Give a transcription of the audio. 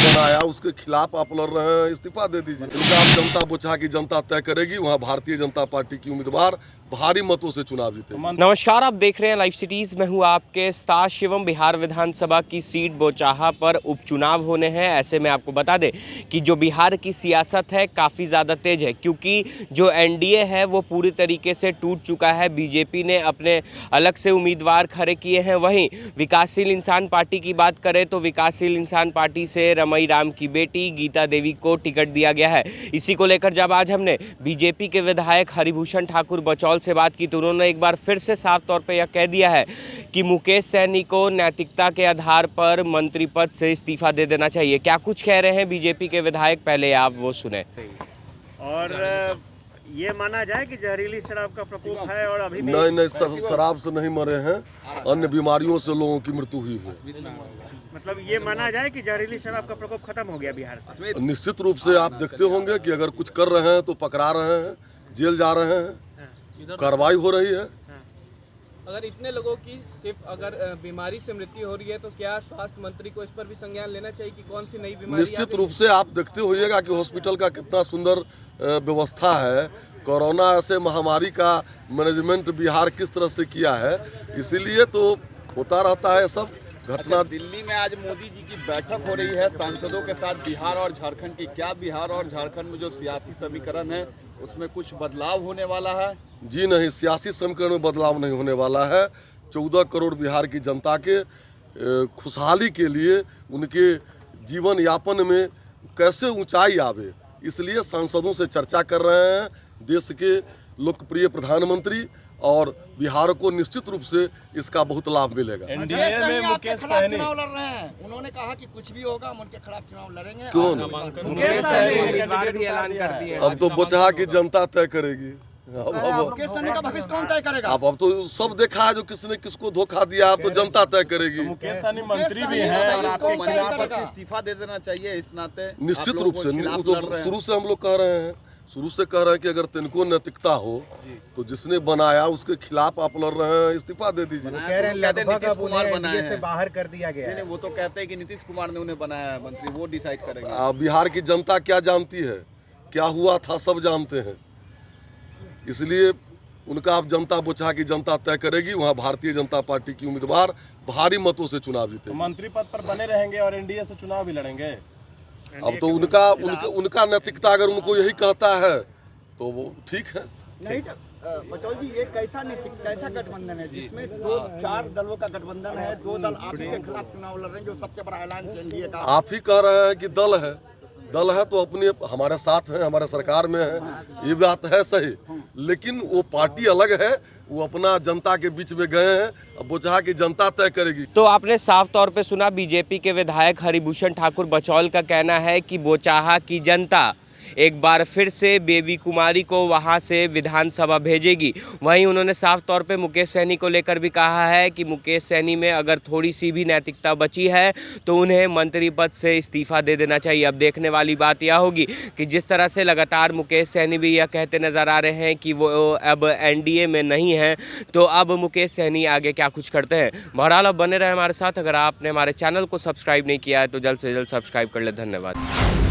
बनाया उसके खिलाफ आप लड़ रहे हैं, इस्तीफा दे दीजिए। इनका आप जनता बुझा की जनता तय करेगी, वहाँ भारतीय जनता पार्टी की उम्मीदवार भारी मतों से चुनाव जीते। नमस्कार, आप देख रहे हैं लाइव सिटीज। मैं हूं आपके साथ शिवम। बिहार विधानसभा की सीट बोचाहा पर उपचुनाव होने हैं। ऐसे में आपको बता दें कि जो बिहार की सियासत है काफ़ी ज़्यादा तेज है, क्योंकि जो एनडीए है वो पूरी तरीके से टूट चुका है। बीजेपी ने अपने अलग से उम्मीदवार खड़े किए हैं। वहीं विकासशील इंसान पार्टी की बात करें तो विकासशील इंसान पार्टी से रमई राम की बेटी गीता देवी को टिकट दिया गया है। इसी को लेकर जब आज हमने बीजेपी के विधायक हरिभूषण ठाकुर बचौल से बात की तो उन्होंने एक बार फिर से साफ तौर पे यह कह दिया है कि मुकेश सहनी को नैतिकता के आधार पर मंत्री पद से इस्तीफा दे देना चाहिए। क्या कुछ कह रहे हैं बीजेपी के विधायक, पहले आप वो सुने। और ये माना जाए कि जहरीली शराब का प्रकोप है और अभी भी नहीं, शराब से नहीं मरे हैं, अन्य बीमारियों से लोगों की मृत्यु हुई है। मतलब ये माना जाए कि जहरीली शराब का प्रकोप खत्म हो गया बिहार से। निश्चित रूप से आप देखते होंगे कि अगर कुछ कर रहे हैं तो पकड़ा रहे हैं, जेल जा रहे हैं, कार्रवाई हो रही है। अगर इतने लोगों की सिर्फ अगर बीमारी से मृत्यु हो रही है तो क्या स्वास्थ्य मंत्री को इस पर भी संज्ञान लेना चाहिए कि कौन सी नई बीमारी? निश्चित रूप से आप देखते होइएगा कि हॉस्पिटल का कितना सुंदर व्यवस्था है। कोरोना ऐसे महामारी का मैनेजमेंट बिहार किस तरह से किया है, इसीलिए तो होता रहता है सब घटना। दिल्ली में आज मोदी जी की बैठक हो रही है सांसदों के साथ बिहार और झारखंड की। क्या बिहार और झारखंड में जो सियासी समीकरण है उसमें कुछ बदलाव होने वाला है? जी नहीं, सियासी समीकरण में बदलाव नहीं होने वाला है। 14 करोड़ बिहार की जनता के खुशहाली के लिए, उनके जीवन यापन में कैसे ऊंचाई आवे, इसलिए सांसदों से चर्चा कर रहे हैं। देश के लोकप्रिय प्रधानमंत्री और बिहार को निश्चित रूप से इसका बहुत लाभ मिलेगा। एनडीए में मुकेश सहनी चुनाव लड़ रहे हैं, उन्होंने कहा कि कुछ भी होगा हम उनके खिलाफ चुनाव लड़ेंगे। कौन? मुकेश सहनी उम्मीदवार भी ऐलान कर दिए। अब तो बोचहा की जनता तय करेगी। मुकेश सहनी का भविष्य कौन तय करेगा? अब तो सब देखा है, जो किसने किसको धोखा दिया, अब तो जनता तय करेगी। मुकेश सहनी मंत्री भी हैं और आपके खिलाफ इस्तीफा दे देना चाहिए इस नाते। निश्चित रूप से, तो शुरू से हम लोग कह रहे हैं, शुरू से कह रहे हैं कि अगर तिनको नैतिकता हो तो जिसने बनाया उसके खिलाफ आप लड़ रहे हैं, इस्तीफा दे दीजिए। नीतीश कुमार बनाए से बाहर कर दिया गया है। वो तो कहते हैं कि नीतीश कुमार ने उन्हें बनाया है मंत्री, वो डिसाइड करेंगे। बिहार की जनता क्या जानती है, क्या हुआ था सब जानते हैं, इसलिए उनका आप जनता बुझा की जनता तय करेगी, वहाँ भारतीय जनता पार्टी की उम्मीदवार भारी मतों से चुनाव जीते। मंत्री पद पर बने रहेंगे और एनडीए से चुनाव भी लड़ेंगे। अब तो उनका नैतिकता अगर उनको यही कहता है तो वो ठीक है। नहीं बचौल जी, ये कैसा गठबंधन है जिसमें 2-4 दलों का गठबंधन है, 2 दल आप ही के खिलाफ चुनाव लड़ रहे हैं, जो सबसे बड़ा ऐलान एनडीए का। आप ही कह रहे हैं कि दल है तो अपने हमारे साथ है, हमारे सरकार में है, ये बात है सही, लेकिन वो पार्टी अलग है, वो अपना जनता के बीच में गए हैं, अब बोचहा की जनता तय करेगी। तो आपने साफ तौर पे सुना बीजेपी के विधायक हरिभूषण ठाकुर बचौल का कहना है कि बोचाहा की जनता एक बार फिर से बेबी कुमारी को वहां से विधानसभा भेजेगी। वहीं उन्होंने साफ तौर पे मुकेश सहनी को लेकर भी कहा है कि मुकेश सहनी में अगर थोड़ी सी भी नैतिकता बची है तो उन्हें मंत्री पद से इस्तीफा दे देना चाहिए। अब देखने वाली बात यह होगी कि जिस तरह से लगातार मुकेश सहनी भी यह कहते नज़र आ रहे हैं कि वो अब एनडीए में नहीं हैं, तो अब मुकेश सहनी आगे क्या कुछ करते हैं। बहरहाल अब बने रहे हमारे साथ। अगर आपने हमारे चैनल को सब्सक्राइब नहीं किया है तो जल्द से जल्द सब्सक्राइब कर ले। धन्यवाद।